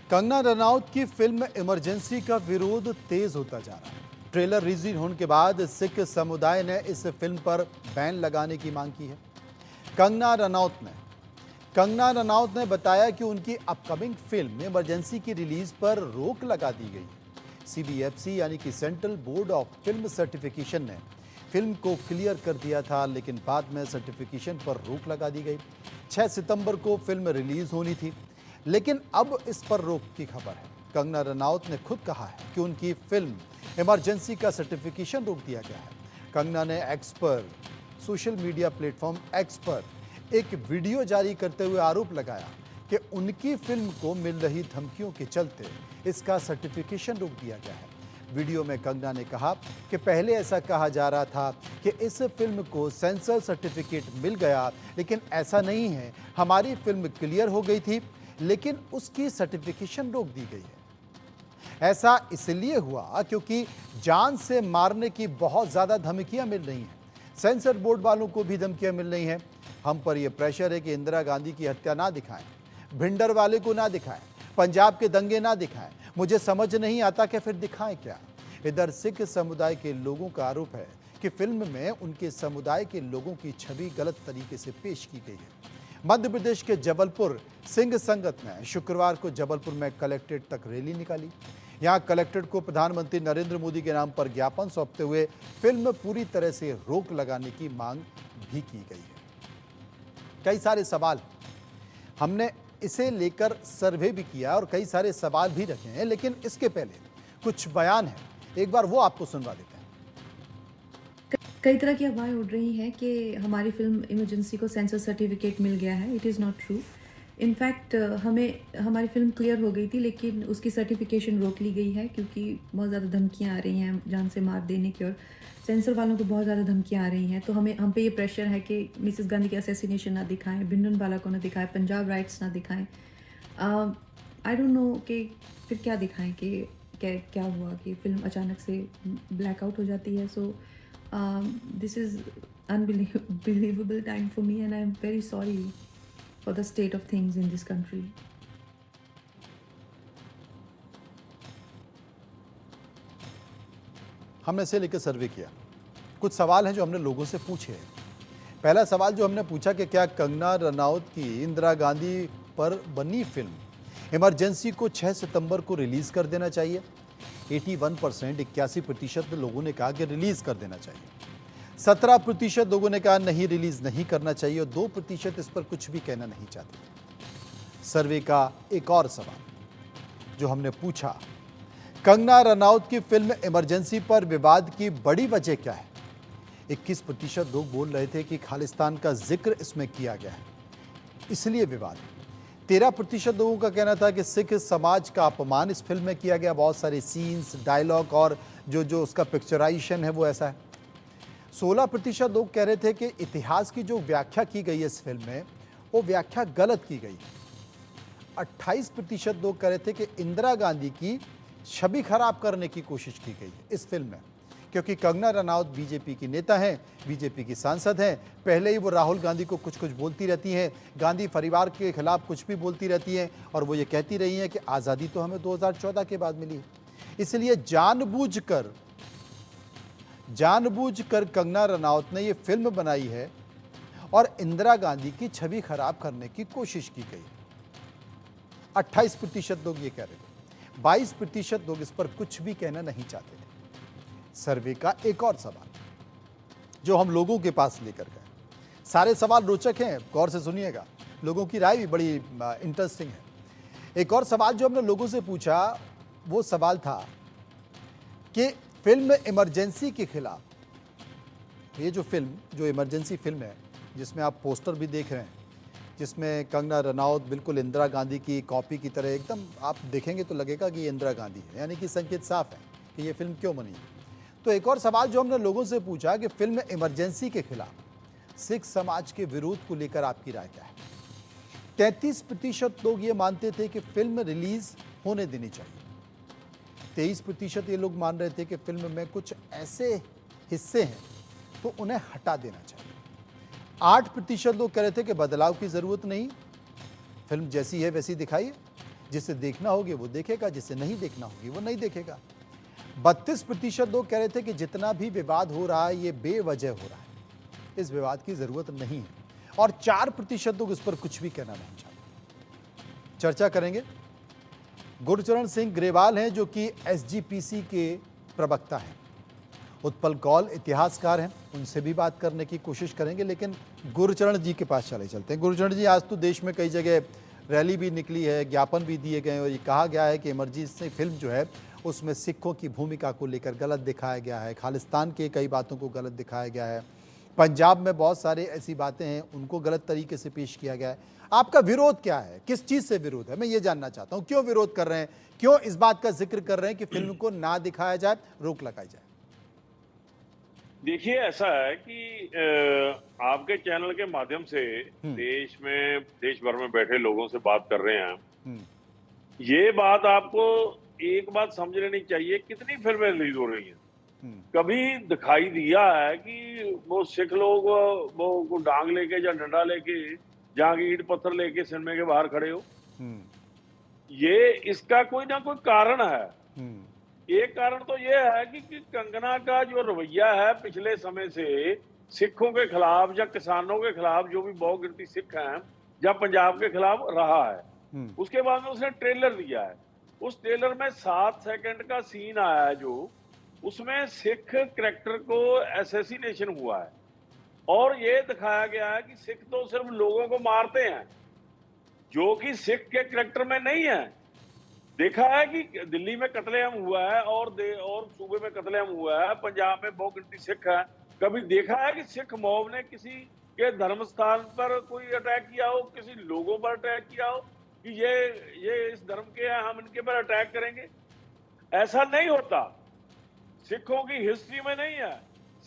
कंगना रनौत की film emergency का विरोध तेज होता जा रहा है। ट्रेलर रिलीज होने के बाद सिख समुदाय ने इस फिल्म पर बैन लगाने की मांग की है। कंगना रनौत ने बताया कि उनकी अपकमिंग फिल्म इमरजेंसी की रिलीज पर रोक लगा दी गई है। सीबीएफसी यानी कि central board of film certification ने फिल्म को क्लियर कर दिया था, लेकिन बाद में सर्टिफिकेशन पर रोक लगा दी गई। 6 सितंबर को फिल्म रिलीज होनी थी, लेकिन अब इस पर रोक की खबर है। कंगना रनौत ने खुद कहा है कि उनकी फिल्म इमरजेंसी का सर्टिफिकेशन रोक दिया गया है। कंगना ने एक्स पर, सोशल मीडिया प्लेटफॉर्म एक्स पर एक वीडियो जारी करते हुए आरोप लगाया कि उनकी फिल्म को मिल रही धमकियों के चलते इसका सर्टिफिकेशन रोक दिया गया है। वीडियो में कंगना ने कहा कि पहले ऐसा कहा जा रहा था कि इस फिल्म को सेंसर सर्टिफिकेट मिल गया, लेकिन ऐसा नहीं है। हमारी फिल्म क्लियर हो गई थी, लेकिन उसकी सर्टिफिकेशन रोक दी गई है। ऐसा इसलिए हुआ क्योंकि जान से मारने की बहुत ज़्यादा धमकियां मिल रही हैं। सेंसर बोर्ड वालों को भी धमकियां मिल रही हैं। हम पर यह प्रेशर है कि इंदिरा गांधी की हत्या ना दिखाएं, भिंडर वाले को ना दिखाएं, पंजाब के दंगे ना दिखाएं। मुझे समझ नहीं आता कि फिर दिखाएं क्या। इधर सिख समुदाय के लोगों का आरोप है कि फिल्म में उनके समुदाय के लोगों की छवि गलत तरीके से पेश की गई है। मध्य प्रदेश के जबलपुर सिंह संगत ने शुक्रवार को जबलपुर में कलेक्ट्रेट तक रैली निकाली। यहां कलेक्ट्रेट को प्रधानमंत्री नरेंद्र मोदी के नाम पर ज्ञापन सौंपते हुए फिल्म पूरी तरह से रोक लगाने की मांग भी की गई है। कई सारे सवाल हमने इसे लेकर सर्वे भी किया और कई सारे सवाल भी रखे हैं, लेकिन इसके पहले कुछ बयान है, एक बार वो आपको सुनवा देते हैं। कई तरह की अफवाहें उड़ रही हैं कि हमारी फिल्म इमरजेंसी को सेंसर सर्टिफिकेट मिल गया है। It is not true. In fact हमारी फिल्म क्लियर हो गई थी, लेकिन उसकी सर्टिफिकेशन रोक ली गई है क्योंकि बहुत ज़्यादा धमकियां आ रही हैं जान से मार देने की, और सेंसर वालों को बहुत ज़्यादा धमकियां आ रही हैं। तो हम पे ये प्रेशर है कि मिसेस गांधी के असैसिनेशन ना दिखाएं, भिंडरवाला को ना दिखाएं, पंजाब राइट्स ना दिखाएं। आई डोंट नो कि फिर क्या दिखाएं कि क्या हुआ कि फिल्म अचानक से ब्लैकआउट हो जाती है। सो this is unbelievable time for me, and I am very sorry for the state of things in this country. हमने इसे लेकर सर्वे किया। कुछ सवाल हैं जो हमने लोगों से पूछे हैं। पहला सवाल जो हमने पूछा कि क्या कंगना रनौत की इंदिरा गांधी पर बनी फिल्म इमरजेंसी को 6 सितंबर को रिलीज कर देना चाहिए। 81% 81% लोगों ने कहा कि रिलीज कर देना चाहिए। 17% लोगों ने कहा नहीं, रिलीज नहीं करना चाहिए, और 2% इस पर कुछ भी कहना नहीं चाहते। सर्वे का एक और सवाल जो हमने पूछा, कंगना रनौत की फिल्म इमरजेंसी पर विवाद की बड़ी वजह क्या है। 21% लोग बोल रहे थे कि खालिस्तान का जिक्र इसमें किया गया है, इसलिए विवाद है। 13% लोगों का कहना था कि सिख समाज का अपमान इस फिल्म में किया गया। बहुत सारे सीन्स, डायलॉग और जो उसका पिक्चराइजेशन है वो ऐसा है। 16% लोग कह रहे थे कि इतिहास की जो व्याख्या की गई है इस फिल्म में, वो व्याख्या गलत की गई। 28% लोग कह रहे थे कि इंदिरा गांधी की छवि खराब करने की कोशिश की गई है इस फिल्म में, क्योंकि कंगना रनौत बीजेपी की नेता हैं, बीजेपी की सांसद हैं। पहले ही वो राहुल गांधी को कुछ कुछ बोलती रहती हैं, गांधी परिवार के खिलाफ कुछ भी बोलती रहती हैं, और वो ये कहती रही हैं कि आज़ादी तो हमें 2014 के बाद मिली है। इसलिए जानबूझकर कंगना रनौत ने ये फिल्म बनाई है और इंदिरा गांधी की छवि खराब करने की कोशिश की गई। 28% लोग ये कह रहे थे। 22% लोग इस पर कुछ भी कहना नहीं चाहते थे। सर्वे का एक और सवाल जो हम लोगों के पास लेकर गए, सारे सवाल रोचक हैं, गौर से सुनिएगा, लोगों की राय भी बड़ी इंटरेस्टिंग है। एक और सवाल जो हमने लोगों से पूछा, वो सवाल था कि फिल्म इमरजेंसी के खिलाफ, ये जो इमरजेंसी फिल्म है जिसमें आप पोस्टर भी देख रहे हैं, जिसमें कंगना रनौत बिल्कुल इंदिरा गांधी की कॉपी की तरह, एकदम आप देखेंगे तो लगेगा कि ये इंदिरा गांधी है, यानी कि संकेत साफ है कि ये फिल्म क्यों बनी। तो एक और सवाल जो हमने लोगों से पूछा कि फिल्म इमरजेंसी के खिलाफ सिख समाज के विरोध को लेकर आपकी राय क्या है। 33% लोग ये मानते थे कि फिल्म रिलीज होने देनी चाहिए। 23% ये लोग मान रहे थे कि फिल्म में कुछ ऐसे हिस्से हैं तो उन्हें हटा देना चाहिए। 8% लोग कह रहे थे कि बदलाव की जरूरत नहीं, फिल्म जैसी है वैसी दिखाइए, जिसे देखना होगी वो देखेगा, जिसे नहीं देखना होगी वो नहीं देखेगा। 32% लोग कह रहे थे कि जितना भी विवाद हो रहा है ये बेवजह हो रहा है, इस विवाद की जरूरत नहीं है, और 4% लोग इस पर कुछ भी कहना नहीं चाहते। चर्चा करेंगे। गुरचरण सिंह ग्रेवाल हैं जो कि एसजीपीसी के प्रवक्ता हैं। उत्पल कौल इतिहासकार हैं, उनसे भी बात करने की कोशिश करेंगे, लेकिन गुरचरण जी के पास चलते हैं। गुरचरण जी, आज तो देश में कई जगह रैली भी निकली है, ज्ञापन भी दिए गए और ये कहा गया है कि इमरजेंसी फिल्म जो है उसमें सिखों की भूमिका को लेकर गलत दिखाया गया है, खालिस्तान के कई बातों को गलत दिखाया गया है, पंजाब में बहुत सारे ऐसी बातें हैं उनको गलत तरीके से पेश किया गया है। आपका विरोध क्या है, किस चीज़ से विरोध है, मैं ये जानना चाहता हूँ। क्यों विरोध कर रहे हैं, क्यों इस बात का जिक्र कर रहे हैं कि फिल्म को ना दिखाया जाए, रोक लगाई जाए? देखिए, ऐसा है कि आपके चैनल के माध्यम से देश भर में बैठे लोगों से बात कर रहे हैं। ये बात आपको एक बात समझ लेनी चाहिए, कितनी फिल्में रिलीज हो रही हैं। कभी दिखाई दिया है कि वो सिख लोग वो डांग लेके या डंडा लेके जहाँ की ईंट पत्थर लेके सिनेमा के बाहर खड़े हो? ये इसका कोई ना कोई कारण है। एक कारण तो ये है कि कंगना का जो रवैया है पिछले समय से सिखों के खिलाफ या किसानों के खिलाफ, जो भी बहु गिनती सिख हैं, या पंजाब के खिलाफ रहा है। उसके बाद में उसने ट्रेलर दिया है। उस ट्रेलर में 7 सेकंड का सीन आया है जो उसमें सिख कैरेक्टर को असैसिनेशन हुआ है और ये दिखाया गया है कि सिख तो सिर्फ लोगों को मारते हैं, जो कि सिख के कैरेक्टर में नहीं है। देखा है कि दिल्ली में कत्लेआम हुआ है और सूबे में कत्लेआम हुआ है, पंजाब में बहु गिनती सिख है। कभी देखा है कि सिख मॉब ने किसी के धर्म स्थान पर कोई अटैक किया हो, किसी लोगों पर अटैक किया हो कि ये इस धर्म के हैं, हम इनके पर अटैक करेंगे? ऐसा नहीं होता, सिखों की हिस्ट्री में नहीं है।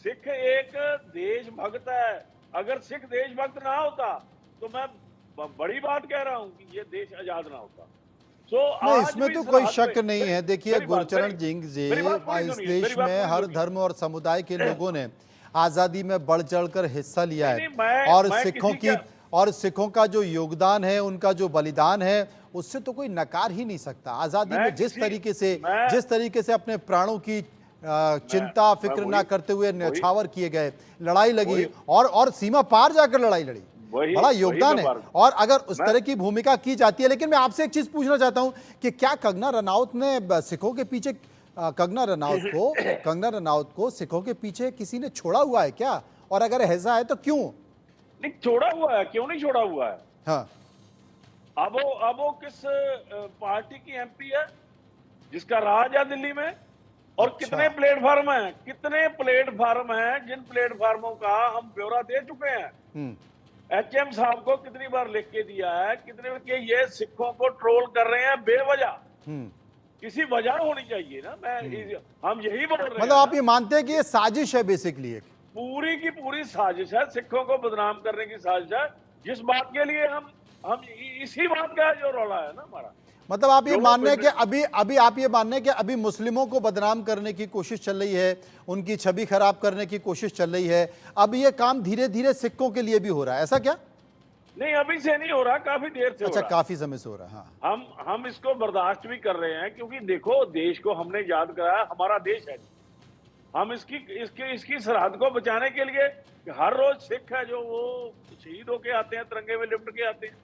सिख एक देशभक्त है। अगर सिख देशभक्त ना होता तो मैं बड़ी बात कह रहा हूं कि ये देश आजाद ना होता। नहीं, इसमें तो कोई शक नहीं है। देखिए गुरचरण सिंह जी, इस देश में हर धर्म और समुदाय के लोगों ने आजादी में बढ़ चढ़कर हिस्सा लिया है, और सिखों का जो योगदान है, उनका जो बलिदान है, उससे तो कोई नकार ही नहीं सकता। आजादी में जिस तरीके से अपने प्राणों की चिंता फिक्र ना करते हुए न्यौछावर किए गए, लड़ाई लगी और सीमा पार जाकर लड़ाई लड़ी, बड़ा योगदान है। और अगर उस तरह की भूमिका की जाती है, लेकिन मैं आपसे एक चीज पूछना चाहता हूं कि क्या कंगना रनौत ने सिखों के पीछे कंगना रनौत को सिखों के पीछे किसी ने छोड़ा हुआ है क्या? और अगर ऐसा है तो क्यों नहीं छोड़ा हुआ है? क्यों नहीं छोड़ा हुआ है? हाँ, अब वो किस पार्टी की एमपी है जिसका राज है दिल्ली में? और कितने प्लेटफार्म हैं, जिन प्लेटफार्मों का हम ब्यौरा दे चुके हैं। एचएम साहब को कितनी बार लिख के दिया है, कितने बार के ये सिखों को ट्रोल कर रहे हैं बेवजह। किसी वजह होनी चाहिए ना। हम यही बोल रहे हैं। मतलब आप ये मानते हैं कि ये साजिश है, बेसिकली एक पूरी की पूरी साजिश है, सिखों को बदनाम करने की साजिश है, जिस बात के लिए हम इसी बात का जो रौला है ना हमारा। मतलब आप ये मानने कि अभी मुस्लिमों को बदनाम करने की कोशिश चल रही है, उनकी छवि खराब करने की कोशिश चल रही है। अब ये काम धीरे धीरे सिखों के लिए भी हो रहा है, ऐसा क्या? नहीं, अभी से नहीं हो रहा, काफी देर से। अच्छा, काफी समय से हो रहा है। हाँ, हम इसको बर्दाश्त भी कर रहे हैं, क्योंकि देखो देश को हमने याद कराया, हमारा देश है। हम इसकी सरहद को बचाने के लिए हर रोज सिख है जो वो शहीद होके आते हैं, तिरंगे में लिपट के आते हैं।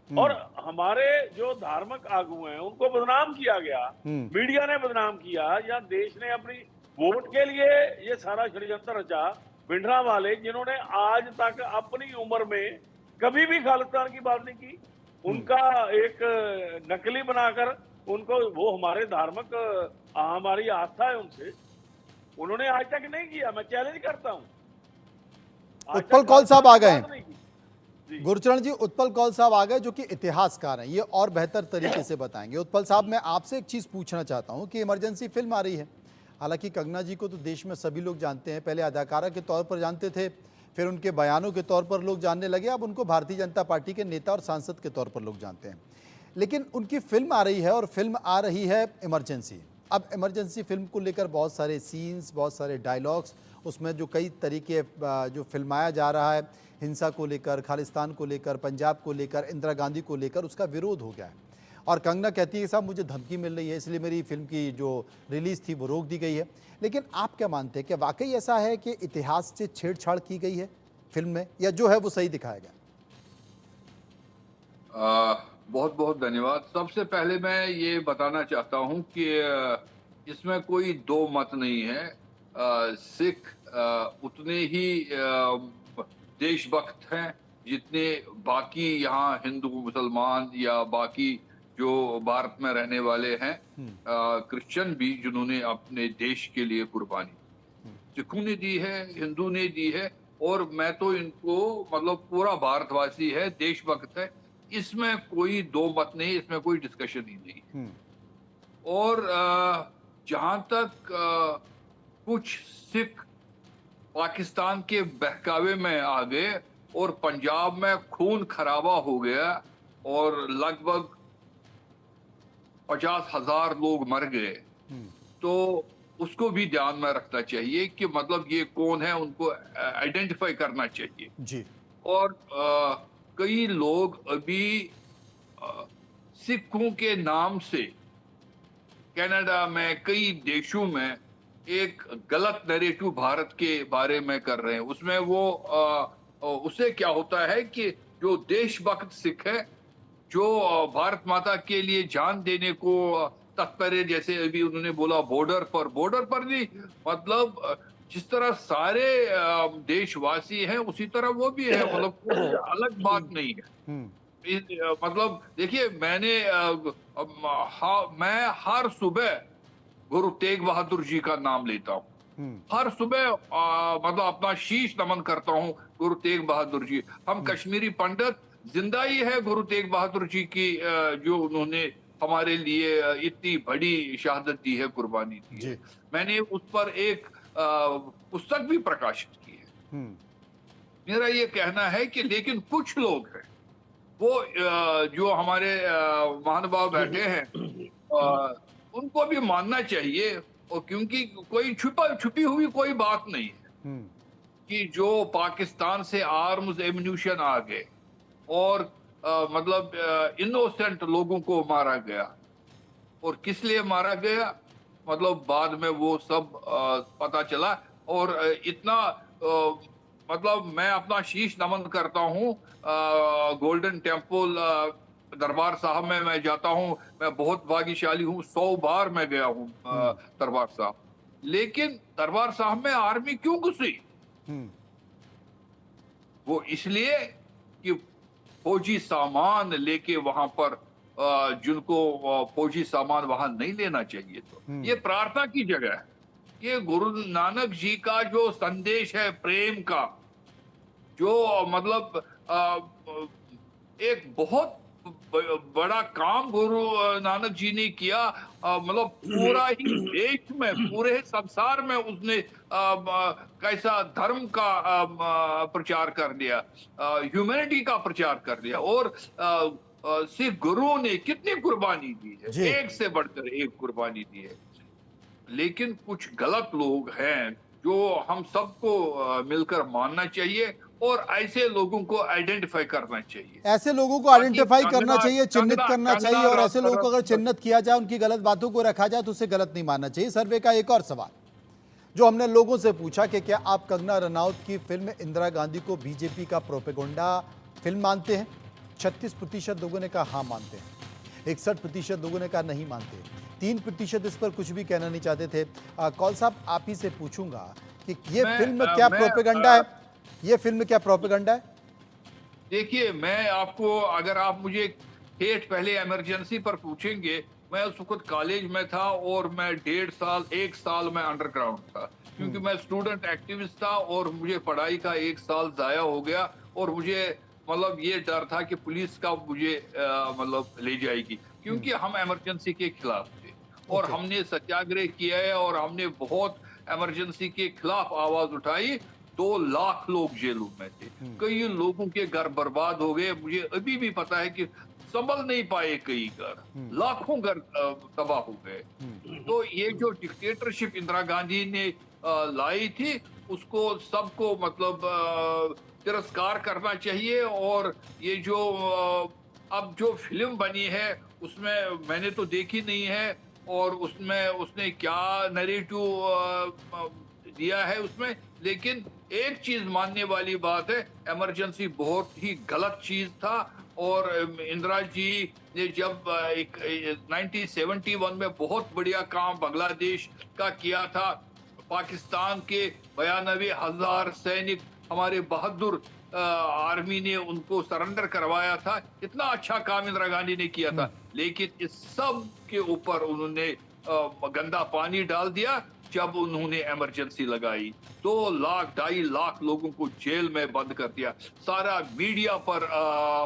और हमारे जो धार्मिक आगू हैं उनको बदनाम किया गया, मीडिया ने बदनाम किया, या देश ने अपनी वोट के लिए ये सारा षड्यंत्र रचा। भिंडरा वाले जिन्होंने आज तक अपनी उम्र में कभी भी खालिस्तान की बात नहीं की, उनका एक नकली बनाकर उनको, वो हमारे धार्मिक हमारी आस्था है उनसे, उन्होंने आज तक नहीं किया। मैं चैलेंज करता हूं। उत्पल कौल साहब आ गए हैं। गुरचरण जी, उत्पल कौल साहब आ गए जो कि इतिहासकार हैं, ये और बेहतर तरीके से बताएंगे। उत्पल साहब, मैं आपसे एक चीज़ पूछना चाहता हूं कि इमरजेंसी फिल्म आ रही है। हालांकि कंगना जी को तो देश में सभी लोग जानते हैं, पहले अदाकारा के तौर पर जानते थे, फिर उनके बयानों के तौर पर लोग जानने लगे, अब उनको भारतीय जनता पार्टी के नेता और सांसद के तौर पर लोग जानते हैं। लेकिन उनकी फिल्म आ रही है और फिल्म आ रही है इमरजेंसी। अब इमरजेंसी फिल्म को लेकर बहुत सारे सीन्स, बहुत सारे डायलॉग्स, उसमें जो कई तरीके जो फिल्माया जा रहा है, हिंसा को लेकर, खालिस्तान को लेकर, पंजाब को लेकर, इंदिरा गांधी को लेकर, उसका विरोध हो गया है। और कंगना कहती है कि साहब मुझे धमकी मिल रही है, इसलिए मेरी फिल्म की जो रिलीज़ थी वो रोक दी गई है। लेकिन आप क्या मानते हैं कि वाकई ऐसा है कि इतिहास से छेड़छाड़ की गई है फिल्म में, या जो है वो सही दिखाया गया? बहुत बहुत धन्यवाद। सबसे पहले मैं ये बताना चाहता हूँ कि इसमें कोई दो मत नहीं है। सिख उतने ही देशभक्त हैं जितने बाकी यहाँ हिंदू मुसलमान या बाकी जो भारत में रहने वाले हैं क्रिश्चियन भी, जिन्होंने अपने देश के लिए कुर्बानी सिखों ने दी है, हिंदू ने दी है। और मैं तो इनको मतलब पूरा भारतवासी है, देशभक्त है, इसमें कोई दो मत नहीं, इसमें कोई डिस्कशन ही नहीं। और जहां तक कुछ सिख पाकिस्तान के बहकावे में आ गए और पंजाब में खून खराबा हो गया और लगभग 50,000 लोग मर गए, तो उसको भी ध्यान में रखना चाहिए कि मतलब ये कौन है, उनको आइडेंटिफाई करना चाहिए जी। और कई लोग अभी सिखों के नाम से कनाडा में, कई देशों में एक गलत नैरेटिव भारत के बारे में कर रहे हैं। उसमें वो उससे क्या होता है कि जो देशभक्त सिख है, जो भारत माता के लिए जान देने को तत्पर है, जैसे अभी उन्होंने बोला बॉर्डर पर नहीं, मतलब जिस तरह सारे देशवासी हैं उसी तरह वो भी है, मतलब कोई अलग बात नहीं है। मतलब देखिए, मैं हर सुबह गुरु तेग बहादुर जी का नाम लेता हूँ, हर सुबह मतलब अपना शीश नमन करता हूँ गुरु तेग बहादुर जी। हम कश्मीरी पंडित जिंदा ही है गुरु तेग बहादुर जी की, जो उन्होंने हमारे लिए इतनी बड़ी शहादत दी है, कुर्बानी दी है। मैंने उस पर एक पुस्तक भी प्रकाशित की है। मेरा ये कहना है कि लेकिन कुछ लोग हैं वो जो हमारे महानुभाव बैठे हैं, उनको भी मानना चाहिए, और क्योंकि कोई छुपी हुई कोई बात नहीं है कि जो पाकिस्तान से आर्म्स एम्यूनिशन आ गए और मतलब इनोसेंट लोगों को मारा गया, और किस लिए मारा गया मतलब बाद में वो सब पता चला। और इतना मतलब मैं अपना शीश नमन करता हूँ गोल्डन टेम्पल दरबार साहब में मैं जाता हूँ, मैं बहुत भाग्यशाली हूँ, 100 बार मैं गया हूँ दरबार साहब। लेकिन दरबार साहब में आर्मी क्यों घुसी? वो इसलिए कि फौजी सामान लेके वहां पर जिनको फौजी सामान वहां नहीं लेना चाहिए, तो ये प्रार्थना की जगह है। ये गुरु नानक जी का जो संदेश है प्रेम का, जो मतलब एक बहुत बड़ा काम गुरु नानक जी ने किया, मतलब पूरा ही देश में, पूरे संसार में उसने कैसा धर्म का प्रचार कर दिया, ह्यूमैनिटी का प्रचार कर दिया। और सिख गुरुओं ने कितनी कुर्बानी दी है, एक से बढ़कर एक कुर्बानी दी है। लेकिन कुछ गलत लोग हैं जो हम सबको मिलकर मानना चाहिए और ऐसे लोगों को आइडेंटिफाई करना चाहिए। ऐसे लोगों को आइडेंटिफाई करना चाहिए, चिन्हित करना चाहिए, और ऐसे लोगों को अगर चिन्हित किया जाए, उनकी गलत बातों को रखा जाए तो उसे गलत नहीं मानना चाहिए। सर्वे का एक और सवाल जो हमने लोगों से पूछा कि क्या आप कंगना रनौत की फिल्म इंदिरा गांधी को बीजेपी का प्रोपेगेंडा फिल्म मानते हैं? 36% लोगों ने कहा हाँ मानते हैं, 61% लोगों ने कहा नहीं मानते, 3% इस पर कुछ भी कहना नहीं चाहते थे। कौल साहब, आप ही से पूछूंगा कि ये फिल्म क्या प्रोपेगेंडा है? ये फिल्म क्या प्रोपेगेंडा है? देखिए, मैं आपको, अगर आप मुझे ठेठ पहले इमरजेंसी पर पूछेंगे, मैं उस वक्त कॉलेज में था और मैं 1.5 साल में अंडरग्राउंड था, क्योंकि मैं स्टूडेंट एक्टिविस्ट था और मुझे पढ़ाई का 1 साल जाया हो गया। और मुझे मतलब ये डर था कि पुलिस का मुझे मतलब ले जाएगी, क्योंकि हम इमरजेंसी के खिलाफ थे और हमने सत्याग्रह किया है और हमने बहुत इमरजेंसी के खिलाफ आवाज उठाई। 2 लाख लोग जेलों में थे, कई लोगों के घर बर्बाद हो गए। मुझे अभी भी पता है कि संभल नहीं पाए कई घर, लाखों घर तबाह हो गए। तो ये जो डिक्टेटरशिप इंदिरा गांधी ने लाई थी, उसको सबको मतलब तिरस्कार करना चाहिए। और ये जो अब जो फिल्म बनी है उसमें मैंने तो देखी नहीं है, और उसमें उसने क्या नैरेटिव दिया है उसमें। लेकिन एक चीज मानने वाली बात है, इमरजेंसी बहुत ही गलत चीज था। और इंदिरा जी ने जब 1971 में बहुत बढ़िया काम बांग्लादेश का किया था, पाकिस्तान के 92,000 सैनिक, हमारे बहादुर आर्मी ने उनको सरेंडर करवाया था। इतना अच्छा काम इंदिरा गांधी ने किया था, लेकिन इस सब के ऊपर उन्होंने गंदा पानी डाल दिया जब उन्होंने इमरजेंसी लगाई। 2 लाख 2.5 लाख लोगों को जेल में बंद कर दिया, सारा मीडिया पर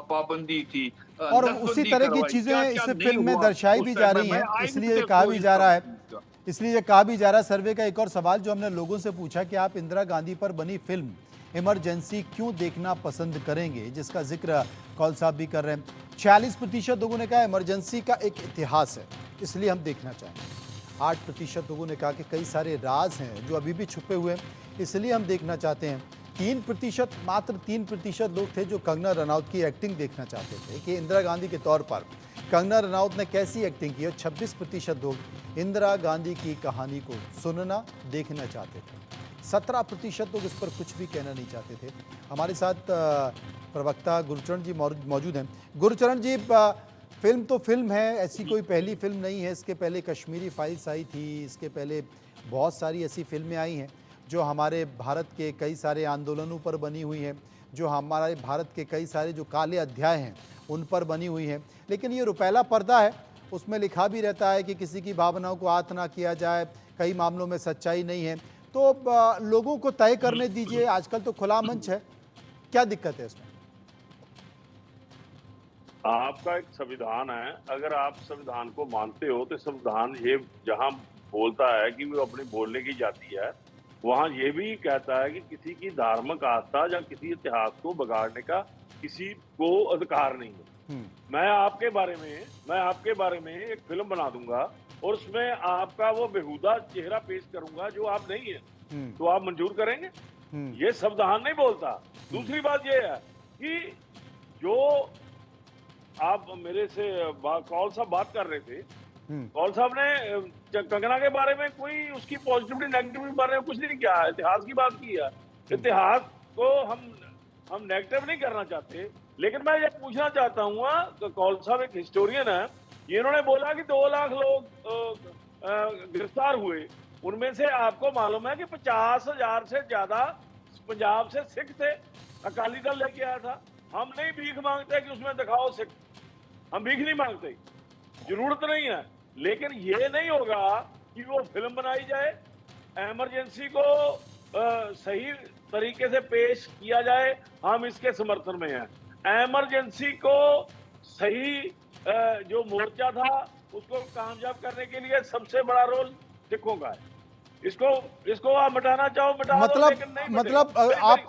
पाबंदी थी, और उसी नसबंदी तरह की करवाई, चीजें क्या-क्या इस नहीं फिल्म में हुआ दर्शाई उस भी टाइम जा में। रही मैं हैं, आई इसलिए ये विटनेस कहा हूँ भी इन जा सब रहा है, चीज़ का। इसलिए ये कहा भी जा रहा है। सर्वे का एक और सवाल जो हमने लोगों से पूछा कि आप इंदिरा गांधी पर बनी फिल्म इमरजेंसी क्यों देखना पसंद करेंगे, जिसका जिक्र कौल साहब भी कर रहे हैं। 46% लोगों ने कहा इमरजेंसी का एक इतिहास है इसलिए हम देखना चाहेंगे। 8% लोगों ने कहा कि कई सारे राज हैं जो अभी भी छुपे हुए हैं इसलिए हम देखना चाहते हैं। 3%, मात्र 3% लोग थे जो कंगना रनौत की एक्टिंग देखना चाहते थे कि इंदिरा गांधी के तौर पर कंगना रनौत ने कैसी एक्टिंग की। और 26% लोग इंदिरा गांधी की कहानी को सुनना देखना चाहते थे। 17% लोग इस पर कुछ भी कहना नहीं चाहते थे। हमारे साथ प्रवक्ता गुरचरण जी मौजूद हैं। गुरचरण जी, फिल्म तो फिल्म है, ऐसी कोई पहली फिल्म नहीं है। इसके पहले कश्मीरी फाइल्स आई थी, इसके पहले बहुत सारी ऐसी फिल्में आई हैं जो हमारे भारत के कई सारे आंदोलनों पर बनी हुई हैं, जो हमारे भारत के कई सारे जो काले अध्याय हैं उन पर बनी हुई हैं। लेकिन ये रुपैला पर्दा है, उसमें लिखा भी रहता है कि किसी की भावनाओं को आहत ना किया जाए, कई मामलों में सच्चाई नहीं है। तो लोगों को तय करने दीजिए, आजकल तो खुला मंच है, क्या दिक्कत है इसमें? आपका एक संविधान है, अगर आप संविधान को मानते हो तो संविधान ये जहां बोलता है कि वो अपनी बोलने की जाती है, वहां ये भी कहता है कि किसी की धार्मिक आस्था या किसी इतिहास को बिगाड़ने का किसी को अधिकार नहीं है। मैं आपके बारे में एक फिल्म बना दूंगा और उसमें आपका वो बेहुदा चेहरा पेश करूंगा जो आप नहीं है, तो आप मंजूर करेंगे? ये संविधान नहीं बोलता। दूसरी बात ये है कि जो आप मेरे से कौल साहब बात कर रहे थे, कौल साहब ने कंगना के बारे में कोई उसकी पॉजिटिविटी नेगेटिविटी बारे में कुछ नहीं किया, इतिहास की बात की है। इतिहास को हम नेगेटिव नहीं करना चाहते, लेकिन मैं ये पूछना चाहता हूँ, कौल साहब एक हिस्टोरियन है, इन्होंने बोला कि 2 लाख लोग गिरफ्तार हुए, उनमें से आपको मालूम है कि 50,000 से ज्यादा पंजाब से सिख थे, अकाली दल लेके आया था। हम नहीं भीख मांगते कि उसमें दिखाओ सिख, हम भीख नहीं मांगते, जरूरत नहीं है। लेकिन ये नहीं होगा कि वो फिल्म बनाई जाए, इमरजेंसी को सही तरीके से पेश किया जाए, हम इसके समर्थन में हैं। इमरजेंसी को सही जो मोर्चा था उसको कामयाब करने के लिए सबसे बड़ा रोल सिखों का है। इसको आप मिटाना चाहो मिटा दो, लेकिन नहीं मतलब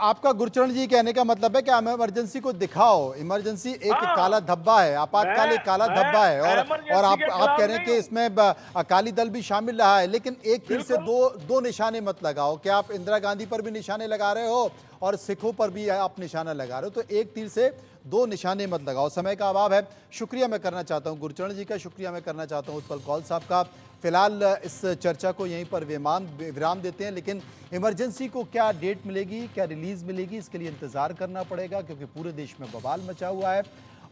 आपका गुरचरण जी कहने का मतलब है कि हम इमरजेंसी को दिखाओ। इमरजेंसी एक काला धब्बा है, आपातकाल एक काला धब्बा है, और आप कह रहे हैं कि इसमें अकाली दल भी शामिल रहा है। लेकिन एक तीर से दो निशाने मत लगाओ कि आप इंदिरा गांधी पर भी निशाने लगा रहे हो और सिखों पर भी आप निशाना लगा रहे हो, तो एक तीर से 2 निशाने मत लगाओ। समय का अभाव है। शुक्रिया मैं करना चाहता हूँ गुरचरण जी का, शुक्रिया मैं करना चाहता हूँ उत्पल कौल साहब का। फिलहाल इस चर्चा को यहीं पर विराम देते हैं, लेकिन इमरजेंसी को क्या डेट मिलेगी, क्या रिलीज मिलेगी, इसके लिए इंतजार करना पड़ेगा, क्योंकि पूरे देश में बवाल मचा हुआ है।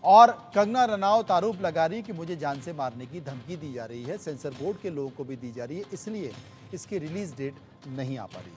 और कंगना रनौत आरोप लगा रही है कि मुझे जान से मारने की धमकी दी जा रही है, सेंसर बोर्ड के लोगों को भी दी जा रही है, इसलिए इसकी रिलीज डेट नहीं आ पा रही।